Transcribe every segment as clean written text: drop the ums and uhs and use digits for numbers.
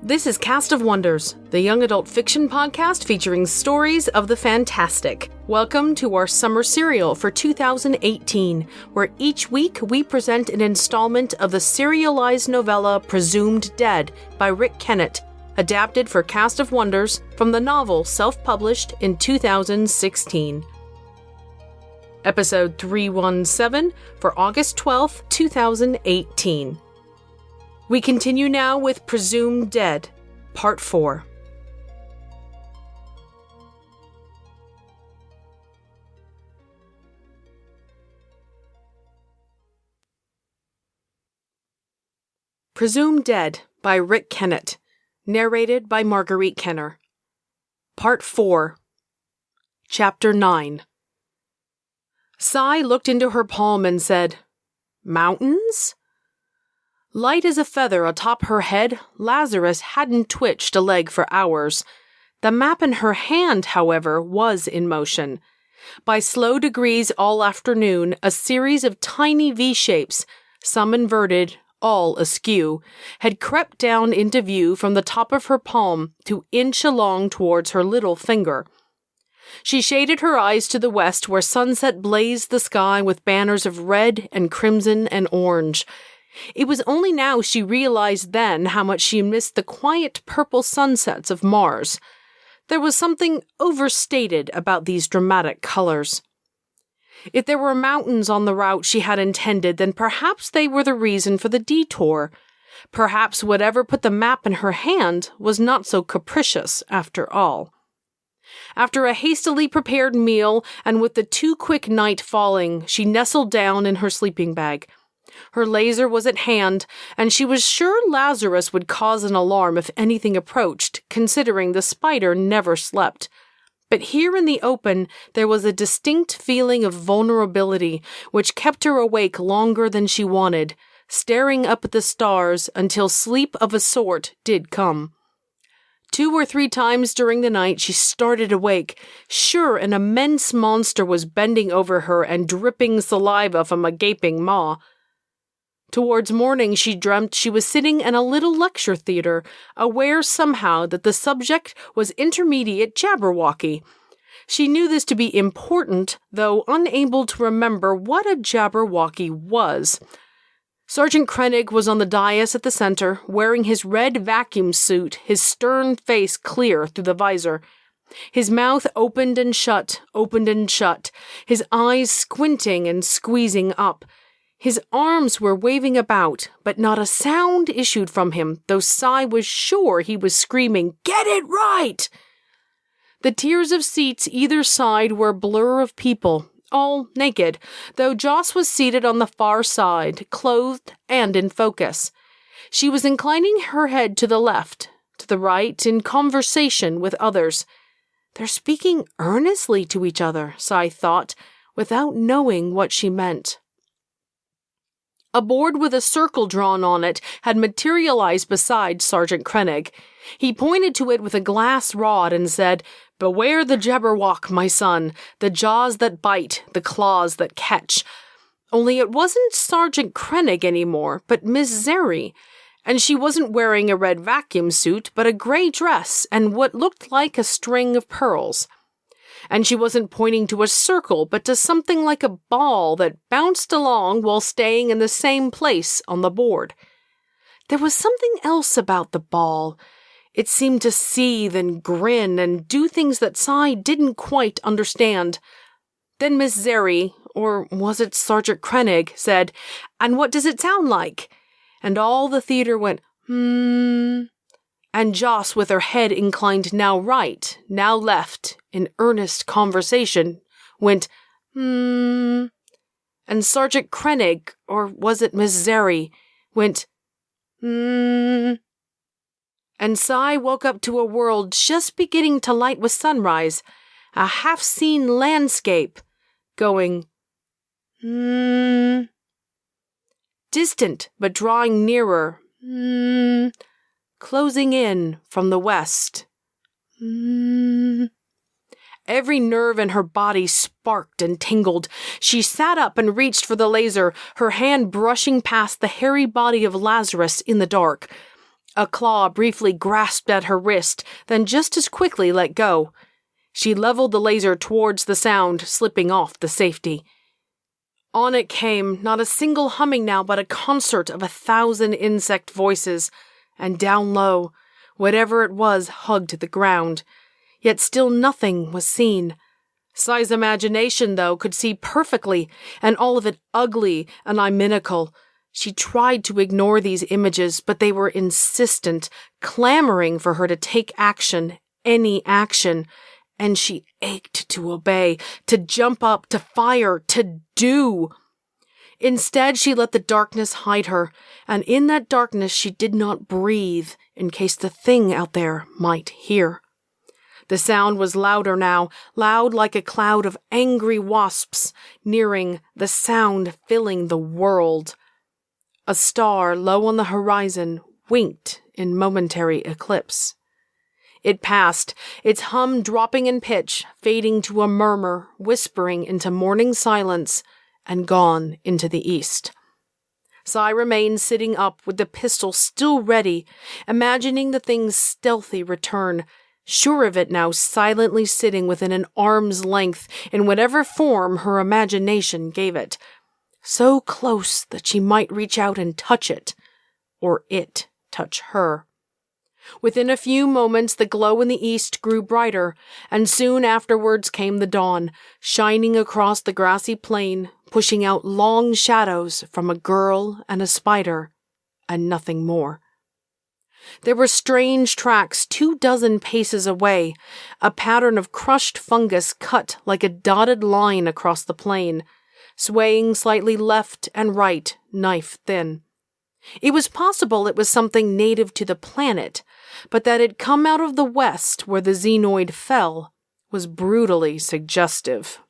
This is Cast of Wonders, the young adult fiction podcast featuring stories of the fantastic. Welcome to our summer serial for 2018, where each week we present an installment of the serialized novella Presumed Dead by Rick Kennett, adapted for Cast of Wonders from the novel self-published in 2016. Episode 317 for August 12th, 2018. We continue now with Presumed Dead, Part 4. Presumed Dead by Rick Kennett, narrated by Marguerite Kenner. Part 4. Chapter 9. Sai looked into her palm and said, "Mountains?" Light as a feather atop her head, Lazarus hadn't twitched a leg for hours. The map in her hand, however, was in motion. By slow degrees all afternoon, a series of tiny V-shapes, some inverted, all askew, had crept down into view from the top of her palm to inch along towards her little finger. She shaded her eyes to the west where sunset blazed the sky with banners of red and crimson and orange. It was only now she realized then how much she missed the quiet purple sunsets of Mars. There was something overstated about these dramatic colors. If there were mountains on the route she had intended, then perhaps they were the reason for the detour. Perhaps whatever put the map in her hand was not so capricious after all. After a hastily prepared meal, and with the too quick night falling, she nestled down in her sleeping bag. Her laser was at hand, and she was sure Lazarus would cause an alarm if anything approached, considering the spider never slept. But here in the open, there was a distinct feeling of vulnerability, which kept her awake longer than she wanted, staring up at the stars until sleep of a sort did come. 2 or 3 times during the night she started awake, sure an immense monster was bending over her and dripping saliva from a gaping maw. Towards morning she dreamt she was sitting in a little lecture theater, aware somehow that the subject was intermediate Jabberwocky. She knew this to be important, though unable to remember what a Jabberwocky was. Sergeant Krennig was on the dais at the center, wearing his red vacuum suit, his stern face clear through the visor. His mouth opened and shut, his eyes squinting and squeezing up. His arms were waving about, but not a sound issued from him, though Sai was sure he was screaming, "Get it right!" The tiers of seats either side were a blur of people, all naked, though Joss was seated on the far side, clothed and in focus. She was inclining her head to the left, to the right, in conversation with others. They're speaking earnestly to each other, Sai thought, without knowing what she meant. A board with a circle drawn on it had materialized beside Sergeant Krennig. He pointed to it with a glass rod and said, "Beware the Jabberwock, my son, the jaws that bite, the claws that catch." Only it wasn't Sergeant Krennig anymore, but Miss Zeri, and she wasn't wearing a red vacuum suit, but a gray dress and what looked like a string of pearls. And she wasn't pointing to a circle, but to something like a ball that bounced along while staying in the same place on the board. There was something else about the ball. It seemed to seethe and grin and do things that Sai didn't quite understand. Then Miss Zeri, or was it Sergeant Krennig, said, "And what does it sound like?" And all the theater went, And Joss, with her head inclined now right, now left, in earnest conversation, went, And Sergeant Krennig, or was it Miss Zeri, went, And Sai woke up to a world just beginning to light with sunrise, a half-seen landscape, going, Distant, but drawing nearer, Closing in from the west. Every nerve in her body sparked and tingled. She sat up and reached for the laser, her hand brushing past the hairy body of Lazarus in the dark. A claw briefly grasped at her wrist, then just as quickly let go. She leveled the laser towards the sound, slipping off the safety. On it came, not a single humming now, but a concert of 1,000 insect voices, and down low, whatever it was hugged the ground. Yet still nothing was seen. Sai's imagination, though, could see perfectly, and all of it ugly and iminical. She tried to ignore these images, but they were insistent, clamoring for her to take action, any action, and she ached to obey, to jump up, to fire, to do. Instead, she let the darkness hide her, and in that darkness she did not breathe in case the thing out there might hear. The sound was louder now, loud like a cloud of angry wasps, nearing, the sound filling the world. A star low on the horizon winked in momentary eclipse. It passed, its hum dropping in pitch, fading to a murmur, whispering into morning silence, and gone into the east. Sai remained sitting up with the pistol still ready, imagining the thing's stealthy return, sure of it now silently sitting within an arm's length in whatever form her imagination gave it, so close that she might reach out and touch it, or it touch her. Within a few moments the glow in the east grew brighter, and soon afterwards came the dawn, shining across the grassy plain, pushing out long shadows from a girl and a spider, and nothing more. There were strange tracks 24 paces away, a pattern of crushed fungus cut like a dotted line across the plain, swaying slightly left and right, knife thin. It was possible it was something native to the planet, but that it come out of the west where the xenoid fell was brutally suggestive.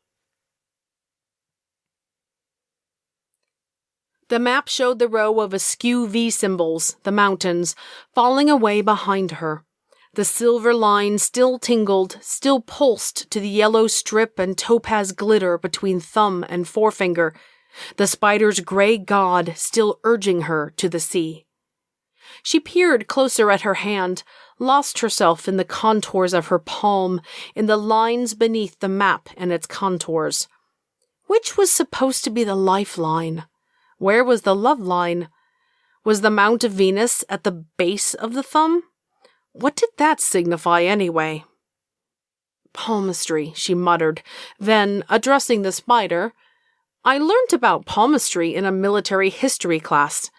The map showed the row of askew V symbols, the mountains, falling away behind her. The silver line still tingled, still pulsed to the yellow strip and topaz glitter between thumb and forefinger, the spider's gray god still urging her to the sea. She peered closer at her hand, lost herself in the contours of her palm, in the lines beneath the map and its contours. Which was supposed to be the lifeline? Where was the love line? Was the Mount of Venus at the base of the thumb? What did that signify anyway? Palmistry, she muttered. Then, addressing the spider, I learnt about palmistry in a military history class.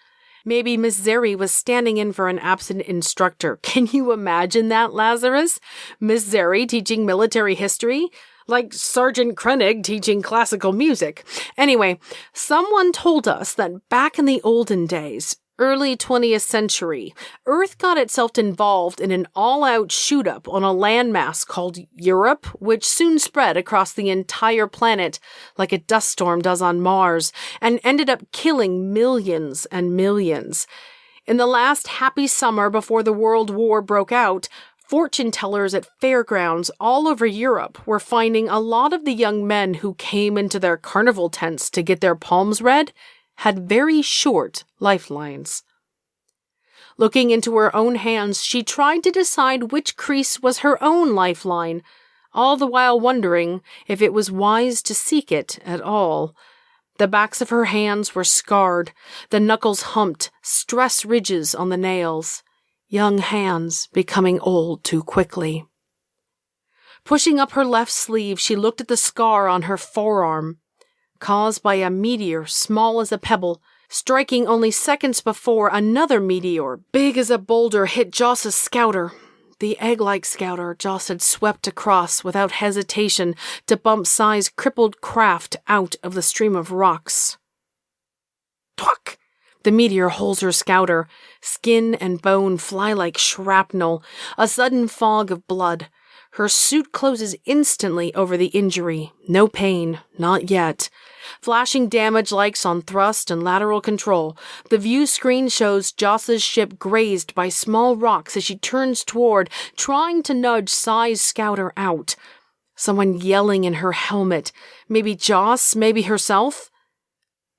Maybe Miss Zeri was standing in for an absent instructor. Can you imagine that, Lazarus? Miss Zeri teaching military history? Like Sergeant Krennig teaching classical music. Anyway, someone told us that back in the olden days, early 20th century, Earth got itself involved in an all-out shoot-up on a landmass called Europe, which soon spread across the entire planet like a dust storm does on Mars, and ended up killing millions and millions. In the last happy summer before the World War broke out, fortune tellers at fairgrounds all over Europe were finding a lot of the young men who came into their carnival tents to get their palms read had very short lifelines. Looking into her own hands, she tried to decide which crease was her own lifeline, all the while wondering if it was wise to seek it at all. The backs of her hands were scarred, the knuckles humped, stress ridges on the nails. Young hands becoming old too quickly. Pushing up her left sleeve, she looked at the scar on her forearm, caused by a meteor small as a pebble, striking only seconds before another meteor, big as a boulder, hit Joss's scouter. The egg-like scouter Joss had swept across without hesitation to bump Sai's crippled craft out of the stream of rocks. Twuck! The meteor holds her scouter. Skin and bone fly like shrapnel, a sudden fog of blood. Her suit closes instantly over the injury. No pain, not yet. Flashing damage lights on thrust and lateral control. The view screen shows Joss's ship grazed by small rocks as she turns toward, trying to nudge Sai's scouter out. Someone yelling in her helmet. Maybe Joss, maybe herself.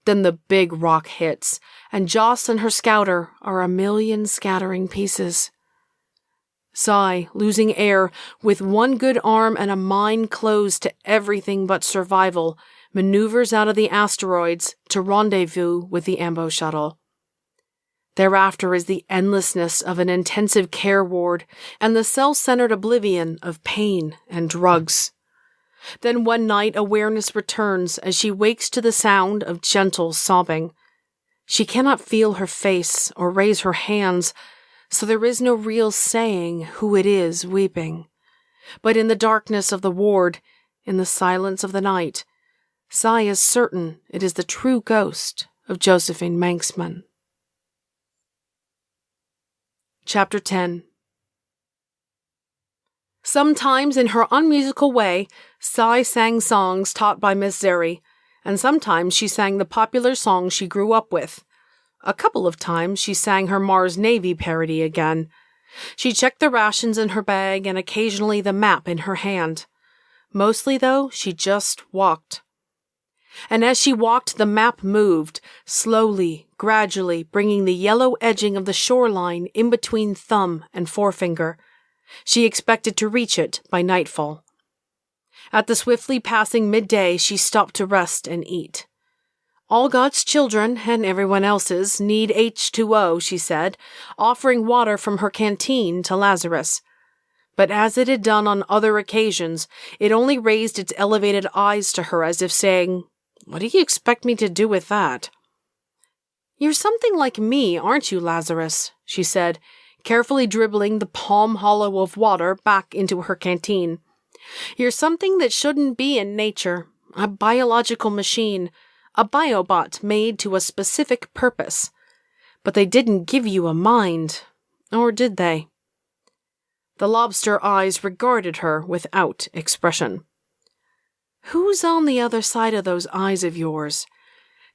Then the big rock hits, and Joss and her scouter are a million scattering pieces. Sai, losing air, with one good arm and a mind closed to everything but survival, maneuvers out of the asteroids to rendezvous with the Ambo shuttle. Thereafter is the endlessness of an intensive care ward and the self-centered oblivion of pain and drugs. Then one night awareness returns as she wakes to the sound of gentle sobbing. She cannot feel her face or raise her hands, so there is no real saying who it is weeping. But in the darkness of the ward, in the silence of the night, Sai is certain it is the true ghost of Josephine Manxman. Chapter 10. Sometimes, in her unmusical way, Sai sang songs taught by Miss Zeri, and sometimes she sang the popular songs she grew up with. A couple of times she sang her Mars Navy parody again. She checked the rations in her bag and occasionally the map in her hand. Mostly, though, she just walked. And as she walked, the map moved, slowly, gradually, bringing the yellow edging of the shoreline in between thumb and forefinger. She expected to reach it by nightfall. At the swiftly passing midday, she stopped to rest and eat. All God's children, and everyone else's, need H2O, she said, offering water from her canteen to Lazarus. But as it had done on other occasions, it only raised its elevated eyes to her as if saying, "What do you expect me to do with that?" "You're something like me, aren't you, Lazarus?" she said, carefully dribbling the palm hollow of water back into her canteen. "You're something that shouldn't be in nature, a biological machine, a biobot made to a specific purpose. But they didn't give you a mind, or did they?" The lobster eyes regarded her without expression. "Who's on the other side of those eyes of yours?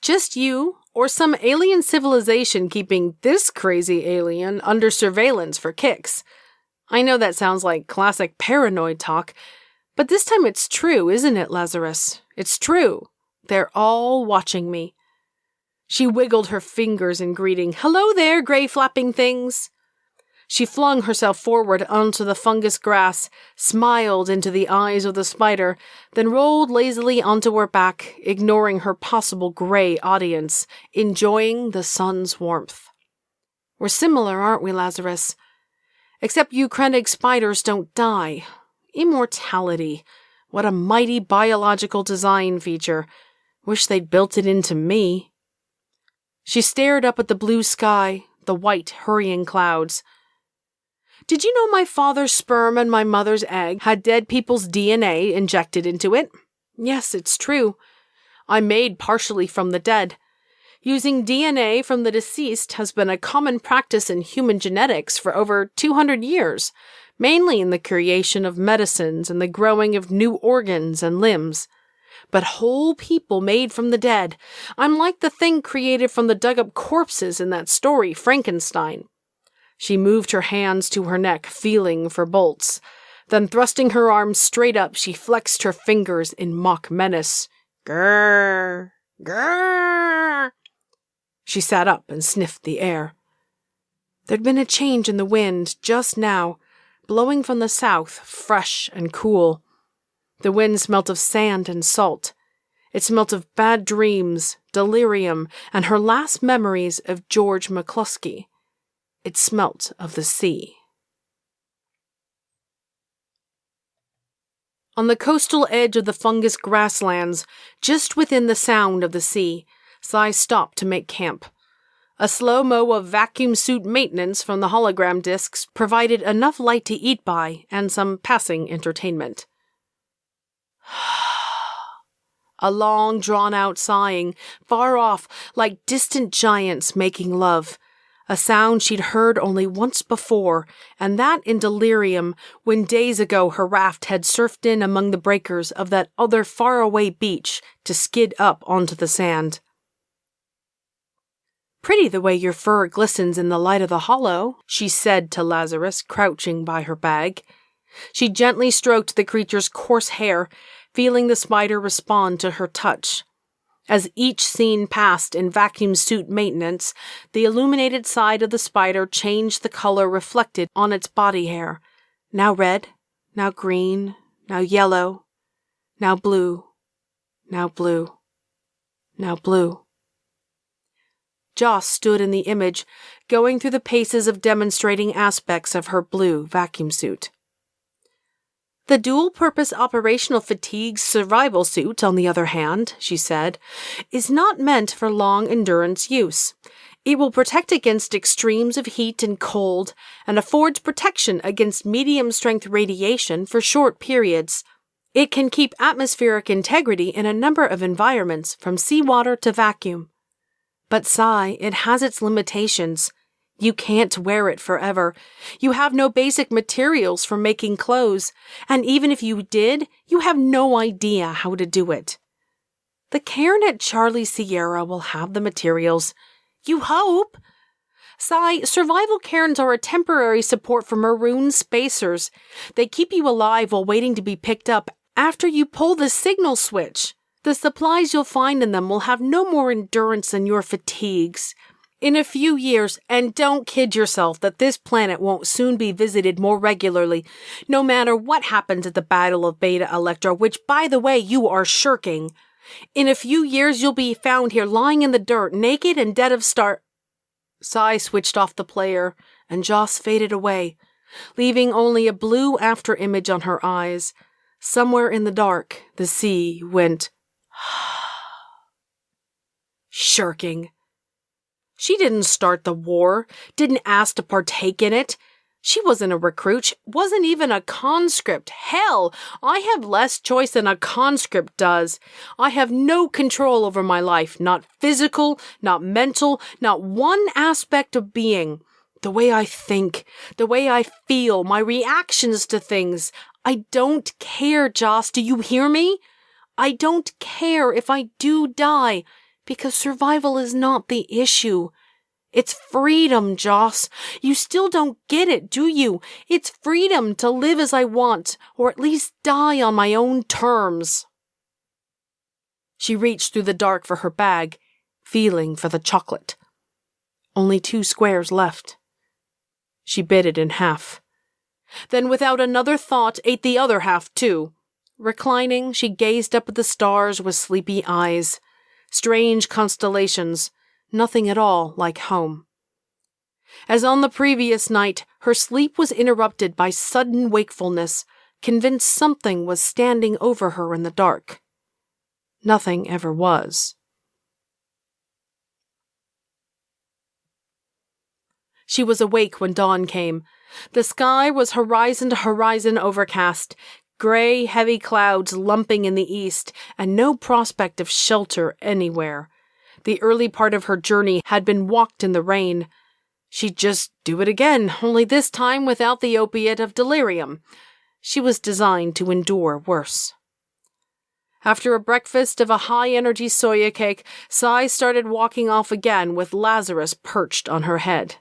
Just you, or some alien civilization keeping this crazy alien under surveillance for kicks? I know that sounds like classic paranoid talk, but this time it's true, isn't it, Lazarus? It's true. They're all watching me." She wiggled her fingers in greeting. "Hello there, gray flapping things." She flung herself forward onto the fungus grass, smiled into the eyes of the spider, then rolled lazily onto her back, ignoring her possible gray audience, enjoying the sun's warmth. "We're similar, aren't we, Lazarus? Except you Krennic spiders don't die. Immortality. What a mighty biological design feature. Wish they'd built it into me." She stared up at the blue sky, the white, hurrying clouds. "Did you know my father's sperm and my mother's egg had dead people's DNA injected into it? Yes, it's true. I'm made partially from the dead. Using DNA from the deceased has been a common practice in human genetics for over 200 years, mainly in the creation of medicines and the growing of new organs and limbs. But whole people made from the dead, I'm like the thing created from the dug-up corpses in that story, Frankenstein." She moved her hands to her neck, feeling for bolts. Then, thrusting her arms straight up, she flexed her fingers in mock menace. "Grrr, grrr." She sat up and sniffed the air. There'd been a change in the wind just now, blowing from the south, fresh and cool. The wind smelt of sand and salt. It smelt of bad dreams, delirium, and her last memories of George McCluskey. It smelt of the sea. On the coastal edge of the fungus grasslands, just within the sound of the sea, Sai stopped to make camp. A slow-mo of vacuum suit maintenance from the hologram discs provided enough light to eat by and some passing entertainment. A long, drawn-out sighing, far off, like distant giants making love. A sound she'd heard only once before, and that in delirium, when days ago her raft had surfed in among the breakers of that other faraway beach to skid up onto the sand. "Pretty the way your fur glistens in the light of the hollow," she said to Lazarus, crouching by her bag. She gently stroked the creature's coarse hair, feeling the spider respond to her touch. As each scene passed in vacuum suit maintenance, the illuminated side of the spider changed the color reflected on its body hair. Now red, now green, now yellow, now blue, now blue, now blue. Joss stood in the image, going through the paces of demonstrating aspects of her blue vacuum suit. The dual-purpose operational fatigue survival suit, on the other hand, she said, is not meant for long-endurance use. It will protect against extremes of heat and cold, and affords protection against medium-strength radiation for short periods. It can keep atmospheric integrity in a number of environments, from seawater to vacuum. But Sai, it has its limitations. You can't wear it forever. You have no basic materials for making clothes, and even if you did, you have no idea how to do it. The cairn at Charlie Sierra will have the materials. You hope? Sai, survival cairns are a temporary support for maroon spacers. They keep you alive while waiting to be picked up after you pull the signal switch. The supplies you'll find in them will have no more endurance than your fatigues. In a few years, and don't kid yourself that this planet won't soon be visited more regularly, no matter what happens at the Battle of Beta Electra, which, by the way, you are shirking. In a few years, you'll be found here lying in the dirt, naked and dead of star— Sai switched off the player, and Joss faded away, leaving only a blue after-image on her eyes. Somewhere in the dark, the sea went shirking. She didn't start the war, didn't ask to partake in it. She wasn't a recruit, wasn't even a conscript. Hell, I have less choice than a conscript does. I have no control over my life, not physical, not mental, not one aspect of being. The way I think, the way I feel, my reactions to things. I don't care, Joss, do you hear me? I don't care if I do die, because survival is not the issue. It's freedom, Joss. You still don't get it, do you? It's freedom to live as I want, or at least die on my own terms. She reached through the dark for her bag, feeling for the chocolate. Only 2 squares left. She bit it in half. Then, without another thought, ate the other half, too. Reclining, she gazed up at the stars with sleepy eyes. Strange constellations, nothing at all like home. As on the previous night, her sleep was interrupted by sudden wakefulness, convinced something was standing over her in the dark. Nothing ever was. She was awake when dawn came. The sky was horizon to horizon overcast, gray, heavy clouds lumping in the east, and no prospect of shelter anywhere. The early part of her journey had been walked in the rain. She'd just do it again, only this time without the opiate of delirium. She was designed to endure worse. After a breakfast of a high-energy soya cake, Sai started walking off again with Lazarus perched on her head.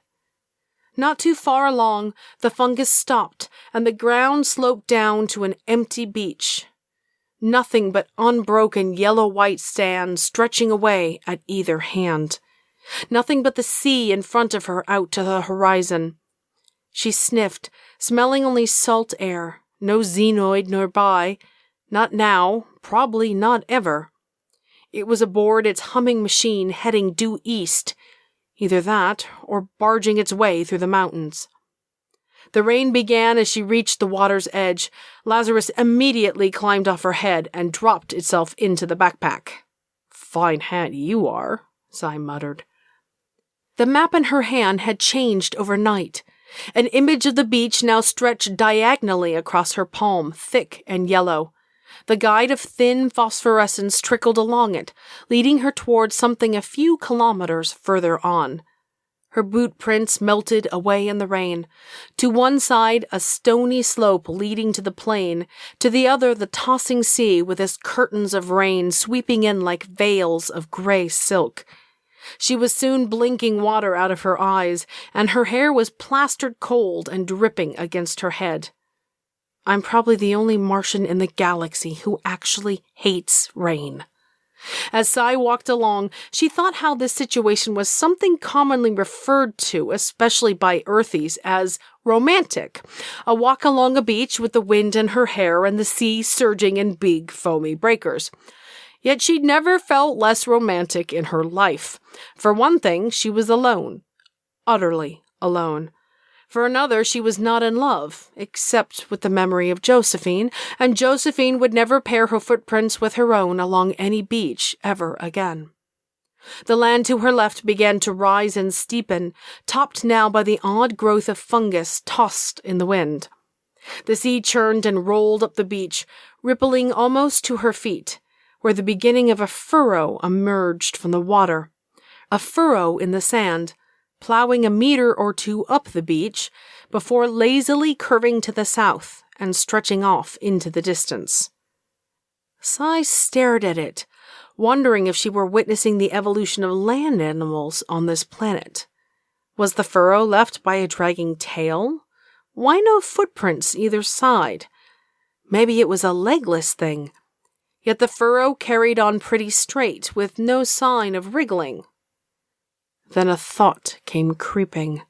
Not too far along, the fungus stopped, and the ground sloped down to an empty beach. Nothing but unbroken yellow-white sand stretching away at either hand. Nothing but the sea in front of her out to the horizon. She sniffed, smelling only salt air, no xenoid nearby. Not now, probably not ever. It was aboard its humming machine heading due east. Either that, or barging its way through the mountains. The rain began as she reached the water's edge. Lazarus immediately climbed off her head and dropped itself into the backpack. "Fine hat you are," Sai muttered. The map in her hand had changed overnight. An image of the beach now stretched diagonally across her palm, thick and yellow. The guide of thin phosphorescence trickled along it, leading her towards something a few kilometers further on. Her boot prints melted away in the rain. To one side, a stony slope leading to the plain, to the other the tossing sea with its curtains of rain sweeping in like veils of gray silk. She was soon blinking water out of her eyes, and her hair was plastered cold and dripping against her head. I'm probably the only Martian in the galaxy who actually hates rain. As Sai walked along, she thought how this situation was something commonly referred to, especially by Earthies, as romantic. A walk along a beach with the wind in her hair and the sea surging in big, foamy breakers. Yet she'd never felt less romantic in her life. For one thing, she was alone. Utterly alone. For another, she was not in love, except with the memory of Josephine, and Josephine would never pair her footprints with her own along any beach ever again. The land to her left began to rise and steepen, topped now by the odd growth of fungus tossed in the wind. The sea churned and rolled up the beach, rippling almost to her feet, where the beginning of a furrow emerged from the water. A furrow in the sand, plowing a meter or two up the beach, before lazily curving to the south and stretching off into the distance. Sai stared at it, wondering if she were witnessing the evolution of land animals on this planet. Was the furrow left by a dragging tail? Why no footprints either side? Maybe it was a legless thing. Yet the furrow carried on pretty straight, with no sign of wriggling. Then a thought came creeping.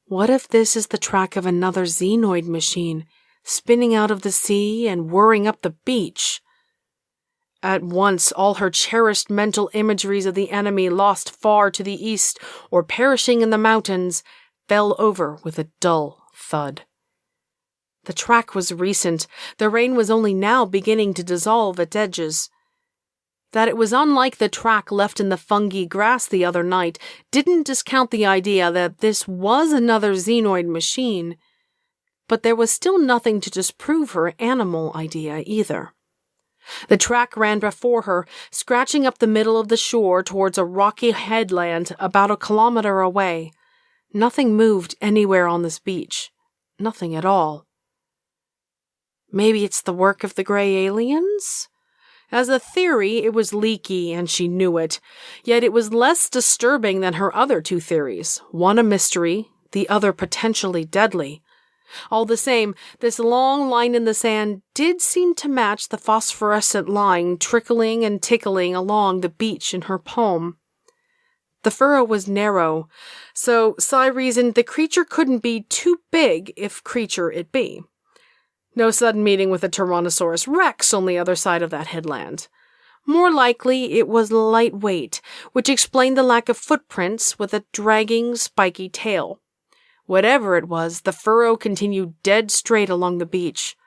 What if this is the track of another Xenoid machine, spinning out of the sea and whirring up the beach? At once all her cherished mental imageries of the enemy lost far to the east or perishing in the mountains fell over with a dull thud. The track was recent. The rain was only now beginning to dissolve its edges. That it was unlike the track left in the fungy grass the other night didn't discount the idea that this was another Xenoid machine, but there was still nothing to disprove her animal idea either. The track ran before her, scratching up the middle of the shore towards a rocky headland about a kilometer away. Nothing moved anywhere on this beach. Nothing at all. Maybe it's the work of the gray aliens? As a theory, it was leaky, and she knew it. Yet it was less disturbing than her other two theories, one a mystery, the other potentially deadly. All the same, this long line in the sand did seem to match the phosphorescent line trickling and tickling along the beach in her palm. The furrow was narrow, so Sai reasoned the creature couldn't be too big if creature it be. No sudden meeting with a Tyrannosaurus Rex on the other side of that headland. More likely, it was lightweight, which explained the lack of footprints with a dragging, spiky tail. Whatever it was, the furrow continued dead straight along the beach.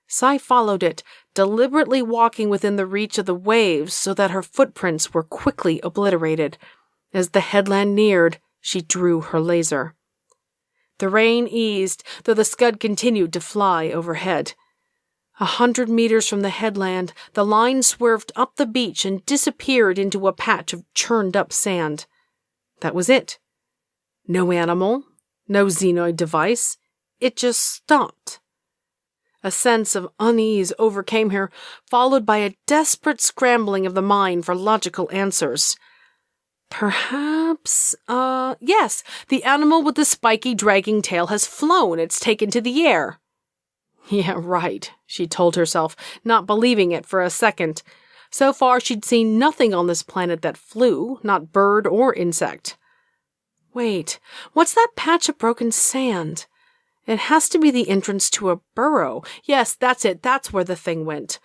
Sai followed it, deliberately walking within the reach of the waves so that her footprints were quickly obliterated. As the headland neared, she drew her laser. The rain eased, though the scud continued to fly overhead. 100 meters from the headland, the line swerved up the beach and disappeared into a patch of churned-up sand. That was it. No animal, no Xenoid device. It just stopped. A sense of unease overcame her, followed by a desperate scrambling of the mind for logical answers. Perhaps, yes, the animal with the spiky dragging tail has flown. It's taken to the air. Yeah, right, she told herself, not believing it for a second. So far, she'd seen nothing on this planet that flew, not bird or insect. Wait, what's that patch of broken sand? It has to be the entrance to a burrow. Yes, that's it. That's where the thing went.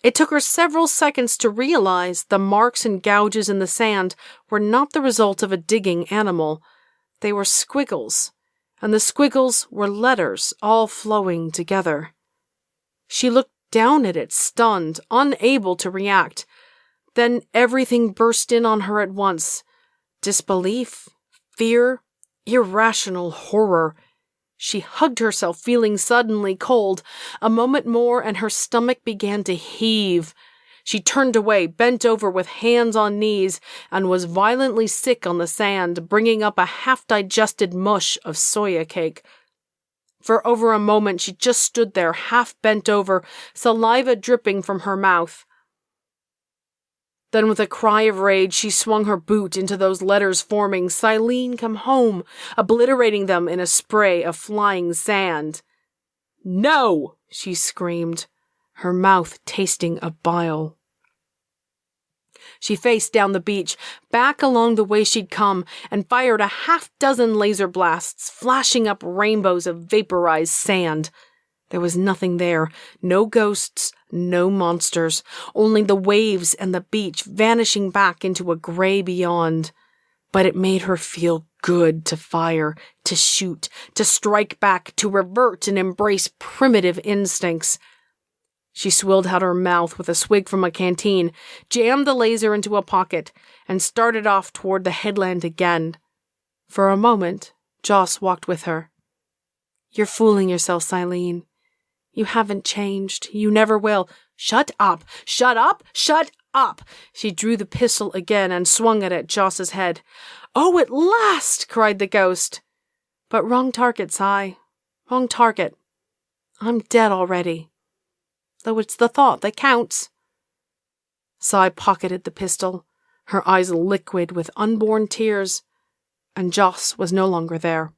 It took her several seconds to realize the marks and gouges in the sand were not the result of a digging animal. They were squiggles, and the squiggles were letters all flowing together. She looked down at it, stunned, unable to react. Then everything burst in on her at once. Disbelief, fear, irrational horror. She hugged herself, feeling suddenly cold. A moment more, and her stomach began to heave. She turned away, bent over with hands on knees, and was violently sick on the sand, bringing up a half-digested mush of soya cake. For over a moment she just stood there, half bent over, saliva dripping from her mouth. Then with a cry of rage, she swung her boot into those letters forming, "Silene, come home," obliterating them in a spray of flying sand. "No!" she screamed, her mouth tasting of bile. She faced down the beach, back along the way she'd come, and fired a half-dozen laser blasts, flashing up rainbows of vaporized sand. There was nothing there, no ghosts, no monsters, only the waves and the beach vanishing back into a gray beyond. But it made her feel good to fire, to shoot, to strike back, to revert and embrace primitive instincts. She swilled out her mouth with a swig from a canteen, jammed the laser into a pocket, and started off toward the headland again. For a moment, Joss walked with her. "You're fooling yourself, Silene. You haven't changed. You never will." "Shut up! Shut up! Shut up!" She drew the pistol again and swung it at Joss's head. "Oh, at last!" cried the ghost. "But wrong target, Si. Wrong target. I'm dead already. Though it's the thought that counts." Si pocketed the pistol, her eyes liquid with unborn tears, and Joss was no longer there.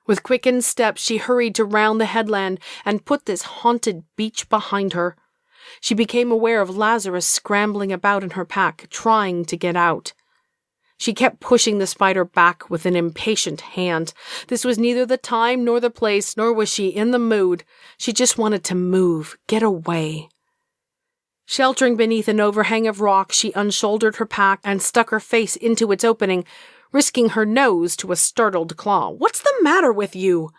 With quickened steps, she hurried to round the headland and put this haunted beach behind her. She became aware of Lazarus scrambling about in her pack, trying to get out. She kept pushing the spider back with an impatient hand. This was neither the time nor the place, nor was she in the mood. She just wanted to move, get away. Sheltering beneath an overhang of rock, she unshouldered her pack and stuck her face into its opening, risking her nose to a startled claw. "What's the matter with you?"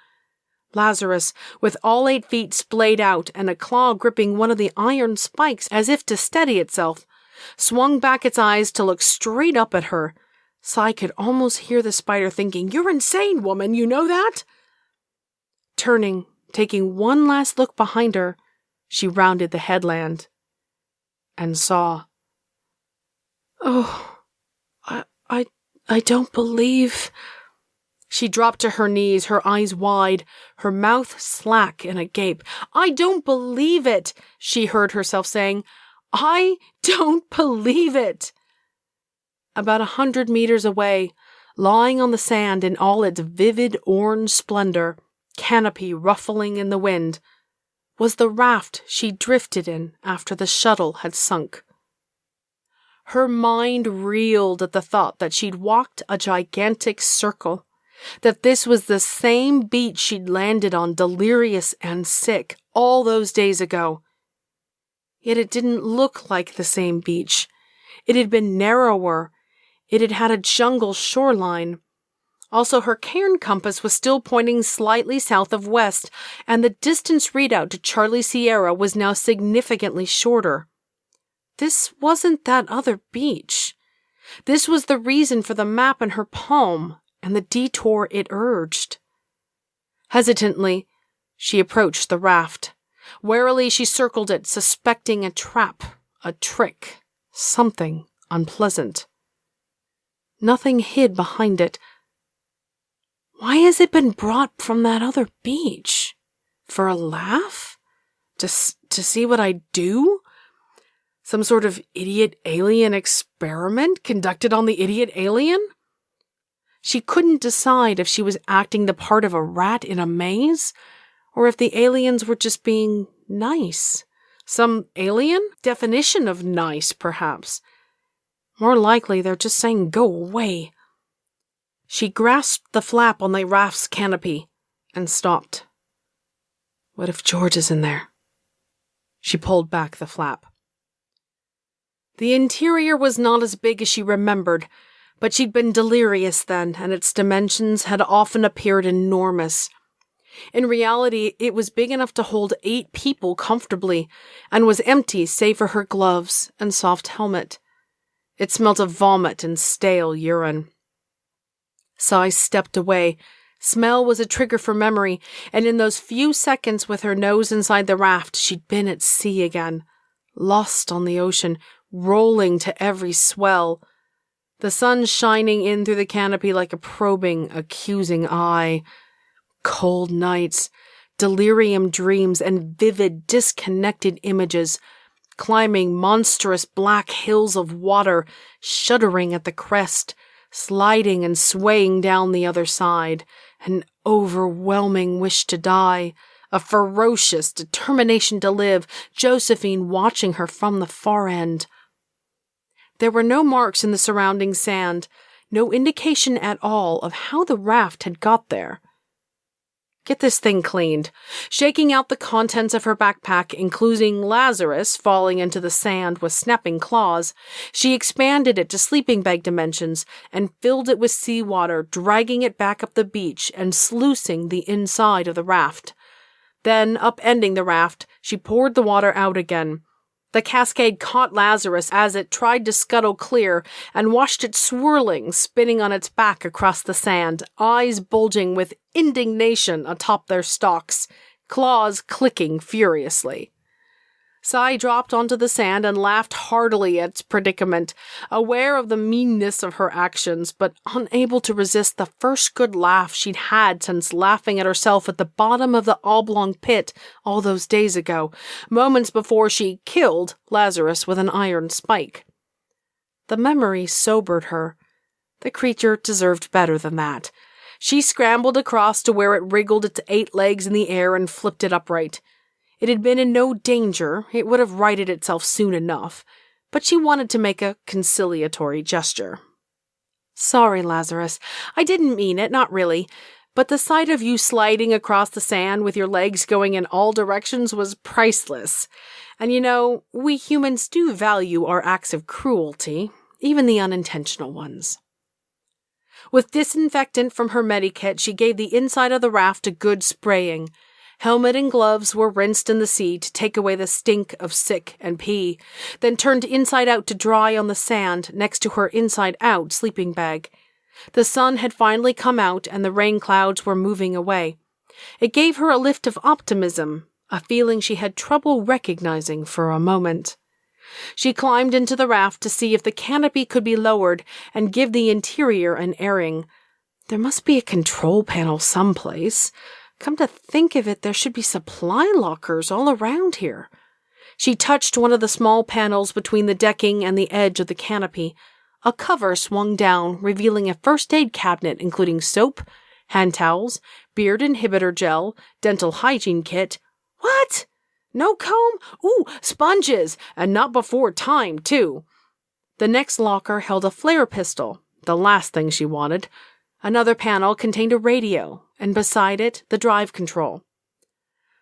Lazarus, with all 8 feet splayed out and a claw gripping one of the iron spikes as if to steady itself, swung back its eyes to look straight up at her. Si could almost hear the spider thinking, "You're insane, woman, you know that?" Turning, taking one last look behind her, she rounded the headland and saw. "Oh, I don't believe..." She dropped to her knees, her eyes wide, her mouth slack in a gape. "I don't believe it," she heard herself saying. "I don't believe it." About 100 meters away, lying on the sand in all its vivid orange splendor, canopy ruffling in the wind, was the raft she drifted in after the shuttle had sunk. Her mind reeled at the thought that she'd walked a gigantic circle, that this was the same beach she'd landed on delirious and sick all those days ago. Yet it didn't look like the same beach. It had been narrower. It had had a jungle shoreline. Also, her cairn compass was still pointing slightly south of west, and the distance readout to Charlie Sierra was now significantly shorter. This wasn't that other beach. This was the reason for the map in her palm and the detour it urged. Hesitantly, she approached the raft. Warily, she circled it, suspecting a trap, a trick, something unpleasant. Nothing hid behind it. Why has it been brought from that other beach? For a laugh? To see what I do? Some sort of idiot alien experiment conducted on the idiot alien? She couldn't decide if she was acting the part of a rat in a maze, or if the aliens were just being nice. Some alien definition of nice, perhaps. More likely, they're just saying, "Go away." She grasped the flap on the raft's canopy and stopped. What if George is in there? She pulled back the flap. The interior was not as big as she remembered, but she'd been delirious then, and its dimensions had often appeared enormous. In reality, it was big enough to hold 8 people comfortably, and was empty save for her gloves and soft helmet. It smelt of vomit and stale urine. Si stepped away. Smell was a trigger for memory, and in those few seconds with her nose inside the raft, she'd been at sea again, lost on the ocean, rolling to every swell. The sun shining in through the canopy like a probing, accusing eye. Cold nights, delirium dreams, and vivid, disconnected images, climbing monstrous black hills of water, shuddering at the crest, sliding and swaying down the other side, an overwhelming wish to die, a ferocious determination to live, Josephine watching her from the far end. There were no marks in the surrounding sand, no indication at all of how the raft had got there. Get this thing cleaned. Shaking out the contents of her backpack, including Lazarus falling into the sand with snapping claws, she expanded it to sleeping bag dimensions and filled it with seawater, dragging it back up the beach and sluicing the inside of the raft. Then, upending the raft, she poured the water out again. The cascade caught Lazarus as it tried to scuttle clear and washed it swirling, spinning on its back across the sand, eyes bulging with indignation atop their stalks, claws clicking furiously. Sai dropped onto the sand and laughed heartily at its predicament, aware of the meanness of her actions, but unable to resist the first good laugh she'd had since laughing at herself at the bottom of the oblong pit all those days ago, moments before she killed Lazarus with an iron spike. The memory sobered her. The creature deserved better than that. She scrambled across to where it wriggled its 8 legs in the air and flipped it upright. It had been in no danger, it would have righted itself soon enough, but she wanted to make a conciliatory gesture. Sorry, Lazarus. I didn't mean it, not really, but the sight of you sliding across the sand with your legs going in all directions was priceless. And we humans do value our acts of cruelty, even the unintentional ones. With disinfectant from her medikit, she gave the inside of the raft a good spraying. Helmet and gloves were rinsed in the sea to take away the stink of sick and pee, then turned inside out to dry on the sand next to her inside-out sleeping bag. The sun had finally come out and the rain clouds were moving away. It gave her a lift of optimism, a feeling she had trouble recognizing for a moment. She climbed into the raft to see if the canopy could be lowered and give the interior an airing. There must be a control panel someplace. Come to think of it, there should be supply lockers all around here. She touched one of the small panels between the decking and the edge of the canopy. A cover swung down, revealing a first aid cabinet including soap, hand towels, beard inhibitor gel, dental hygiene kit. What? No comb? Ooh, sponges! And not before time, too. The next locker held a flare pistol, the last thing she wanted. Another panel contained a radio, and beside it, the drive control.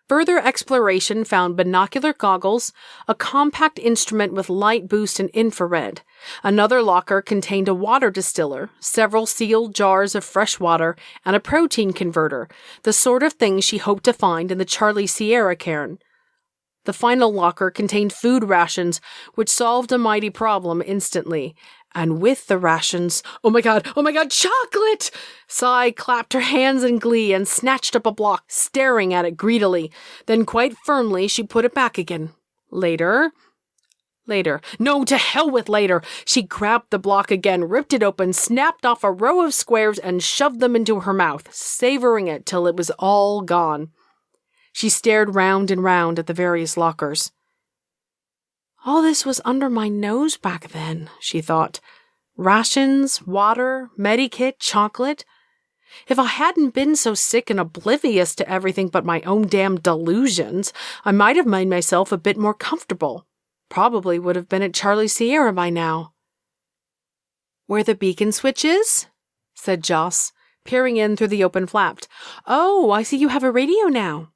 Further exploration found binocular goggles, a compact instrument with light boost and infrared. Another locker contained a water distiller, several sealed jars of fresh water, and a protein converter, the sort of thing she hoped to find in the Charlie Sierra cairn. The final locker contained food rations, which solved a mighty problem instantly. And with the rations, oh my god, chocolate! Sai clapped her hands in glee and snatched up a block, staring at it greedily. Then quite firmly she put it back again. Later. No, to hell with later. She grabbed the block again, ripped it open, snapped off a row of squares and shoved them into her mouth, savoring it till it was all gone. She stared round and round at the various lockers. All this was under my nose back then, she thought. Rations, water, medikit, chocolate. If I hadn't been so sick and oblivious to everything but my own damn delusions, I might have made myself a bit more comfortable. Probably would have been at Charlie Sierra by now. Where the beacon switch is? Said Joss, peering in through the open flap. Oh, I see you have a radio now.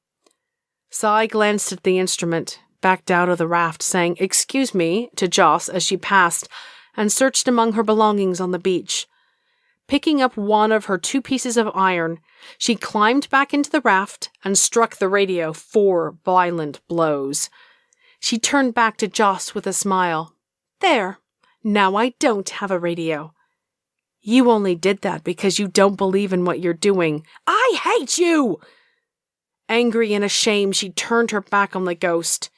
Sai glanced at the instrument, backed out of the raft, saying, "Excuse me," to Joss as she passed, and searched among her belongings on the beach. Picking up one of her 2 pieces of iron, she climbed back into the raft and struck the radio 4 violent blows. She turned back to Joss with a smile. There, now I don't have a radio. You only did that because you don't believe in what you're doing. I hate you! Angry and ashamed, she turned her back on the ghost.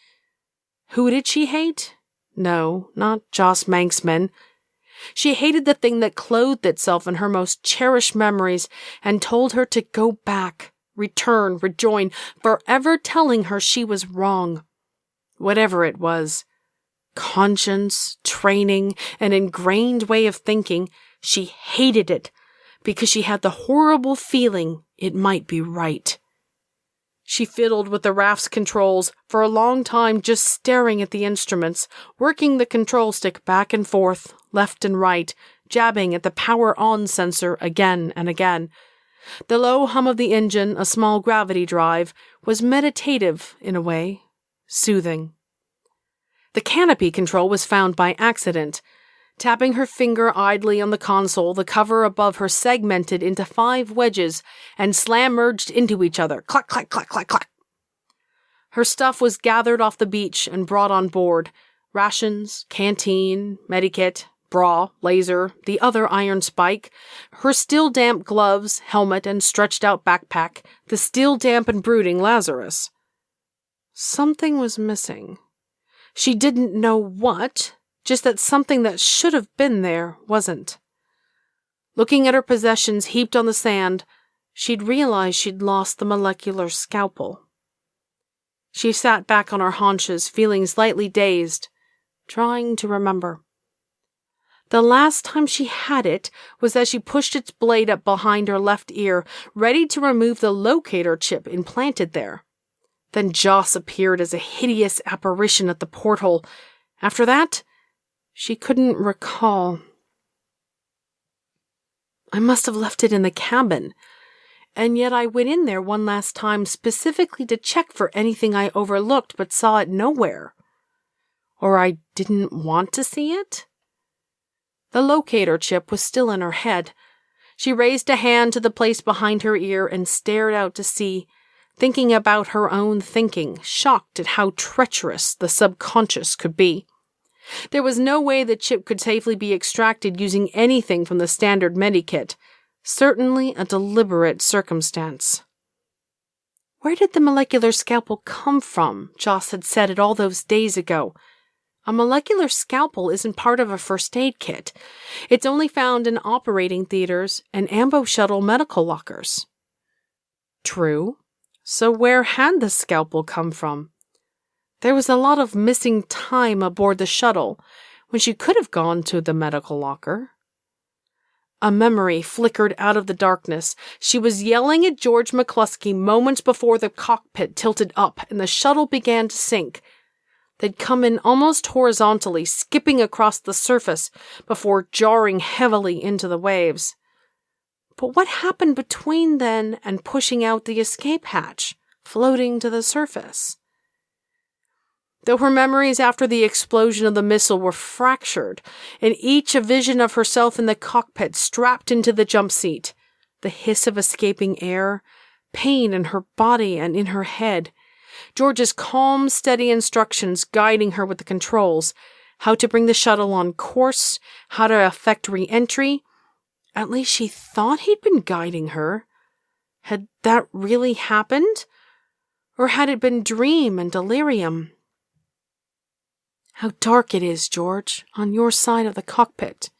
Who did she hate? No, not Joss Manxman. She hated the thing that clothed itself in her most cherished memories and told her to go back, return, rejoin, forever telling her she was wrong. Whatever it was, conscience, training, an ingrained way of thinking, she hated it because she had the horrible feeling it might be right. She fiddled with the raft's controls for a long time, just staring at the instruments, working the control stick back and forth, left and right, jabbing at the power-on sensor again and again. The low hum of the engine, a small gravity drive, was meditative in a way, soothing. The canopy control was found by accident. Tapping her finger idly on the console, the cover above her segmented into 5 wedges and slam-merged into each other. Clack, clack, clack, clack, clack. Her stuff was gathered off the beach and brought on board. Rations, canteen, medikit, bra, laser, the other iron spike, her still-damp gloves, helmet, and stretched-out backpack, the still-damp and brooding Lazarus. Something was missing. She didn't know what, just that something that should have been there wasn't. Looking at her possessions heaped on the sand, she'd realized she'd lost the molecular scalpel. She sat back on her haunches, feeling slightly dazed, trying to remember. The last time she had it was as she pushed its blade up behind her left ear, ready to remove the locator chip implanted there. Then Joss appeared as a hideous apparition at the porthole. After that, she couldn't recall. I must have left it in the cabin, and yet I went in there one last time specifically to check for anything I overlooked but saw it nowhere. Or I didn't want to see it? The locator chip was still in her head. She raised a hand to the place behind her ear and stared out to sea, thinking about her own thinking, shocked at how treacherous the subconscious could be. There was no way the chip could safely be extracted using anything from the standard medikit. Certainly a deliberate circumstance. Where did the molecular scalpel come from? Joss had said it all those days ago. A molecular scalpel isn't part of a first aid kit. It's only found in operating theaters and ambo shuttle medical lockers. True. So where had the scalpel come from? There was a lot of missing time aboard the shuttle when she could have gone to the medical locker. A memory flickered out of the darkness. She was yelling at George McCluskey moments before the cockpit tilted up and the shuttle began to sink. They'd come in almost horizontally, skipping across the surface before jarring heavily into the waves. But what happened between then and pushing out the escape hatch, floating to the surface? Though her memories after the explosion of the missile were fractured, in each a vision of herself in the cockpit strapped into the jump seat, the hiss of escaping air, pain in her body and in her head, George's calm, steady instructions guiding her with the controls, how to bring the shuttle on course, how to effect re-entry. At least she thought he'd been guiding her. Had that really happened? Or had it been dream and delirium? How dark it is, George, on your side of the cockpit.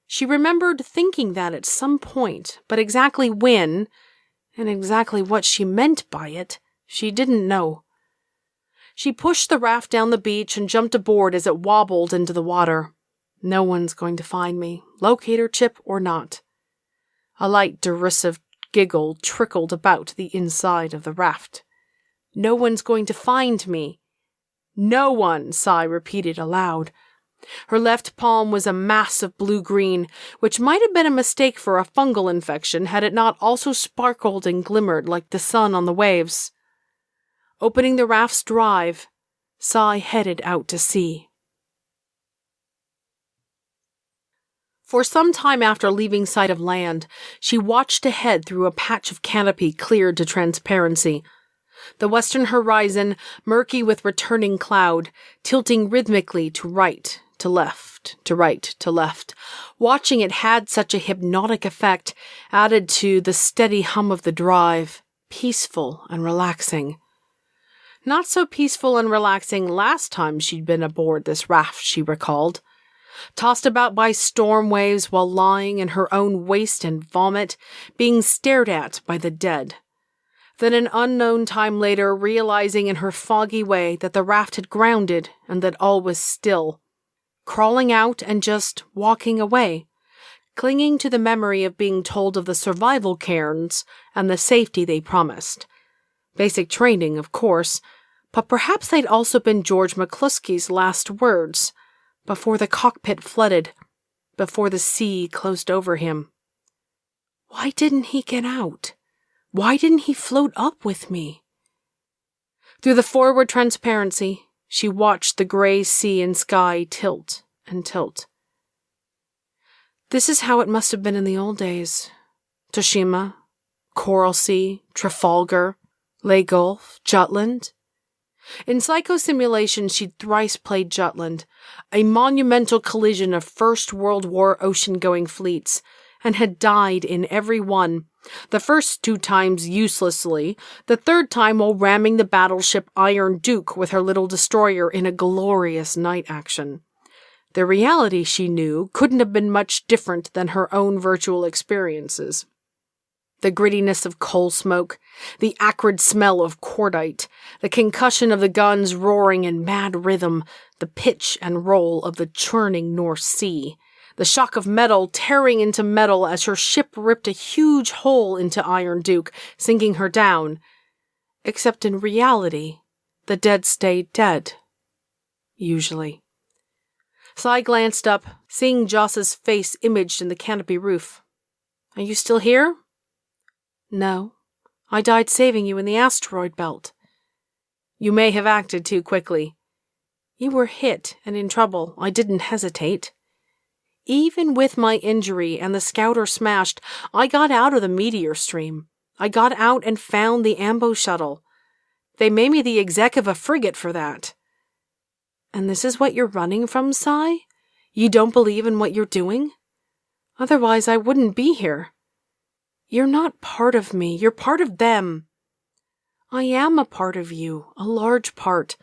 She remembered thinking that at some point, but exactly when, and exactly what she meant by it, she didn't know. She pushed the raft down the beach and jumped aboard as it wobbled into the water. No one's going to find me, locator chip or not. A light derisive giggle trickled about the inside of the raft. No one's going to find me. No one, Cy repeated aloud. Her left palm was a mass of blue-green, which might have been a mistake for a fungal infection had it not also sparkled and glimmered like the sun on the waves. Opening the raft's drive, Cy headed out to sea. For some time after leaving sight of land, she watched ahead through a patch of canopy cleared to transparency. The western horizon, murky with returning cloud, tilting rhythmically to right, to left, to right, to left. Watching it had such a hypnotic effect, added to the steady hum of the drive, peaceful and relaxing. Not so peaceful and relaxing last time she'd been aboard this raft, she recalled. Tossed about by storm waves while lying in her own waste and vomit, being stared at by the dead. Then an unknown time later, realizing in her foggy way that the raft had grounded and that all was still. Crawling out and just walking away, clinging to the memory of being told of the survival cairns and the safety they promised. Basic training, of course, but perhaps they'd also been George McCluskey's last words, before the cockpit flooded, before the sea closed over him. Why didn't he get out? Why didn't he float up with me? Through the forward transparency, she watched the gray sea and sky tilt and tilt. This is how it must have been in the old days. Toshima, Coral Sea, Trafalgar, Ley Gulf, Jutland. In psychosimulation, she'd thrice played Jutland, a monumental collision of First World War ocean-going fleets, and had died in every one, the first 2 times uselessly, the third time while ramming the battleship Iron Duke with her little destroyer in a glorious night action. The reality, she knew, couldn't have been much different than her own virtual experiences. The grittiness of coal smoke, the acrid smell of cordite, the concussion of the guns roaring in mad rhythm, the pitch and roll of the churning North Sea, the shock of metal tearing into metal as her ship ripped a huge hole into Iron Duke, sinking her down. Except in reality, the dead stayed dead. Usually. Sai glanced up, seeing Joss's face imaged in the canopy roof. Are you still here? No. I died saving you in the asteroid belt. You may have acted too quickly. You were hit and in trouble. I didn't hesitate. Even with my injury and the scouter smashed, I got out of the meteor stream. I got out and found the Ambo shuttle. They made me the exec of a frigate for that. And this is what you're running from, Sai? You don't believe in what you're doing? Otherwise, I wouldn't be here. You're not part of me. You're part of them. I am a part of you, a large part.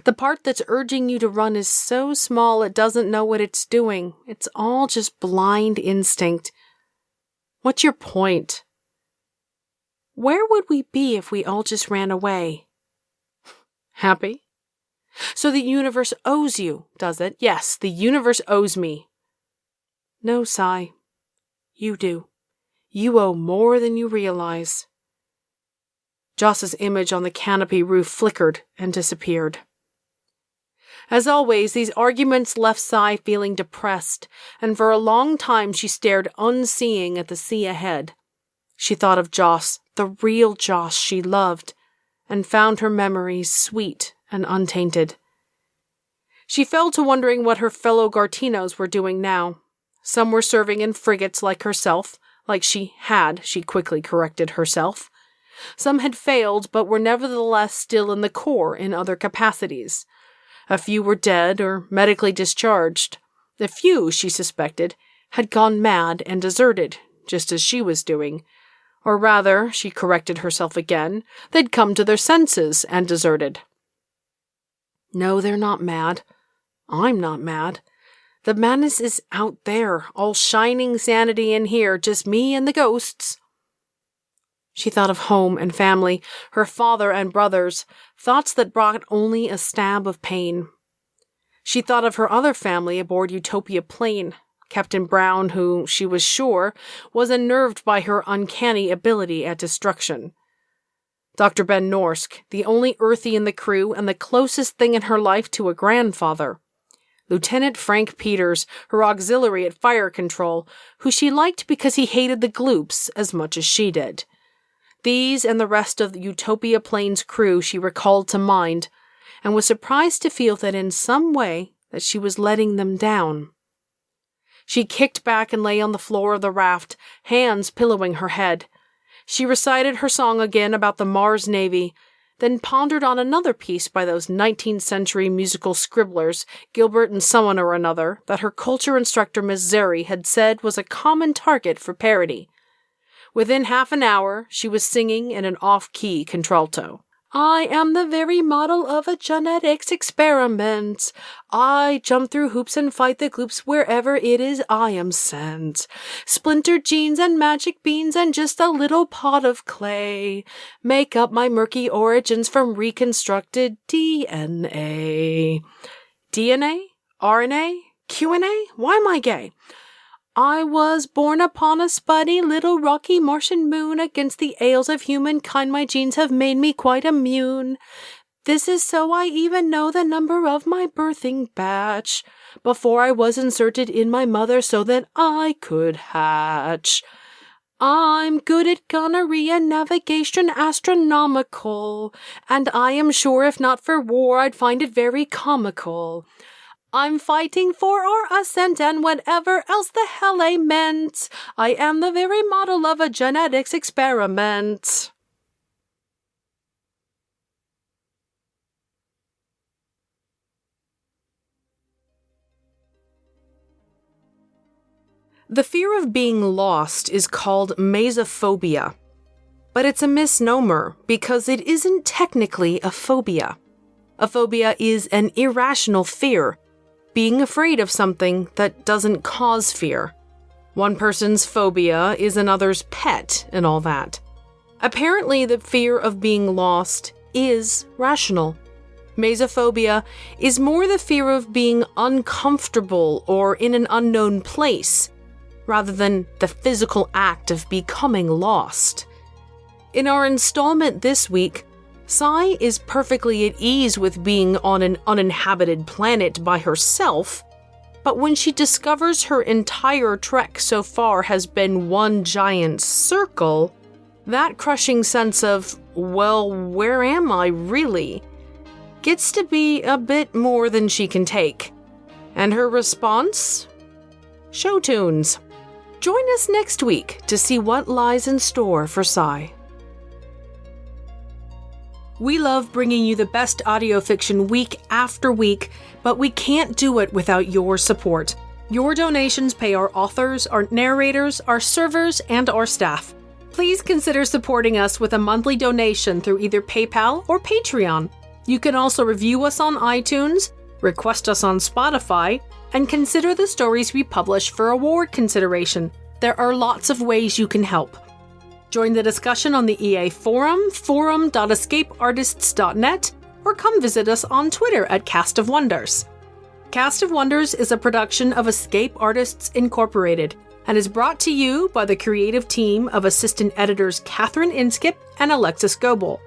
The part that's urging you to run is so small it doesn't know what it's doing. It's all just blind instinct. What's your point? Where would we be if we all just ran away? Happy? So the universe owes you, does it? Yes, the universe owes me. No, Sai. You do. You owe more than you realize. Joss's image on the canopy roof flickered and disappeared. As always, these arguments left Sai feeling depressed, and for a long time she stared unseeing at the sea ahead. She thought of Joss, the real Joss she loved, and found her memories sweet and untainted. She fell to wondering what her fellow Gartinos were doing now. Some were serving in frigates like herself, like she quickly corrected herself. Some had failed, but were nevertheless still in the Corps in other capacities. A few were dead or medically discharged. A few, she suspected, had gone mad and deserted, just as she was doing. Or rather, she corrected herself again, they'd come to their senses and deserted. No, they're not mad. I'm not mad. The madness is out there, all shining sanity in here, just me and the ghosts. She thought of home and family, her father and brothers, thoughts that brought only a stab of pain. She thought of her other family aboard Utopia plane, Captain Brown, who, she was sure, was unnerved by her uncanny ability at destruction. Dr. Ben Norsk, the only earthy in the crew and the closest thing in her life to a grandfather. Lieutenant Frank Peters, her auxiliary at fire control, who she liked because he hated the gloops as much as she did. These and the rest of the Utopia plane's crew she recalled to mind, and was surprised to feel that in some way that she was letting them down. She kicked back and lay on the floor of the raft, hands pillowing her head. She recited her song again about the Mars Navy, then pondered on another piece by those 19th century musical scribblers, Gilbert and someone or another, that her culture instructor Miss Zeri had said was a common target for parody. Within half an hour, she was singing in an off-key contralto. I am the very model of a genetics experiment. I jump through hoops and fight the gloops wherever it is I am sent. Splintered genes and magic beans and just a little pot of clay make up my murky origins from reconstructed DNA. DNA? RNA? Q&A? Why am I gay? I was born upon a spuddy little rocky Martian moon. Against the ails of humankind, my genes have made me quite immune. This is so I even know the number of my birthing batch before I was inserted in my mother so that I could hatch. I'm good at gonorrhea, navigation, astronomical, and I am sure if not for war, I'd find it very comical. I'm fighting for our ascent and whatever else the hell I meant. I am the very model of a genetics experiment. The fear of being lost is called mesophobia, but it's a misnomer because it isn't technically a phobia. A phobia is an irrational fear, being afraid of something that doesn't cause fear. One person's phobia is another's pet and all that. Apparently, the fear of being lost is rational. Mesophobia is more the fear of being uncomfortable or in an unknown place, rather than the physical act of becoming lost. In our installment this week, Sai is perfectly at ease with being on an uninhabited planet by herself, but when she discovers her entire trek so far has been one giant circle, that crushing sense of, well, where am I really, gets to be a bit more than she can take. And her response? Show tunes. Join us next week to see what lies in store for Sai. We love bringing you the best audio fiction week after week, but we can't do it without your support. Your donations pay our authors, our narrators, our servers, and our staff. Please consider supporting us with a monthly donation through either PayPal or Patreon. You can also review us on iTunes, request us on Spotify, and consider the stories we publish for award consideration. There are lots of ways you can help. Join the discussion on the EA Forum, forum.escapeartists.net, or come visit us on Twitter at Cast of Wonders. Cast of Wonders is a production of Escape Artists Incorporated and is brought to you by the creative team of assistant editors Catherine Inskip and Alexis Goebel.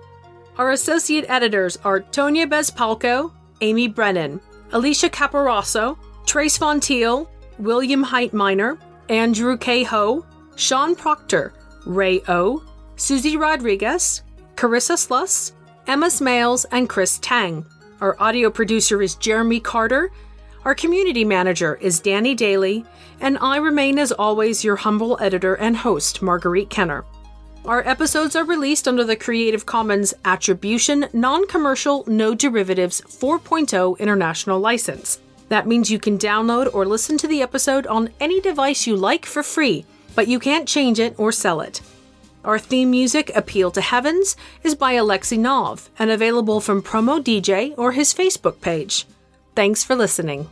Our associate editors are Tonya Bezpalko, Amy Brennan, Alicia Caporaso, Trace Von Teal, William Heitminer, Andrew K. Ho, Sean Proctor, Ray O, Susie Rodriguez, Carissa Sluss, Emma Smales, and Chris Tang. Our audio producer is Jeremy Carter. Our community manager is Danny Daly, and I remain as always your humble editor and host, Marguerite Kenner. Our episodes are released under the Creative Commons Attribution, Non-Commercial, No Derivatives 4.0 International License. That means you can download or listen to the episode on any device you like for free, but you can't change it or sell it. Our theme music, Appeal to Heavens, is by Alexei Nov and available from Promo DJ or his Facebook page. Thanks for listening.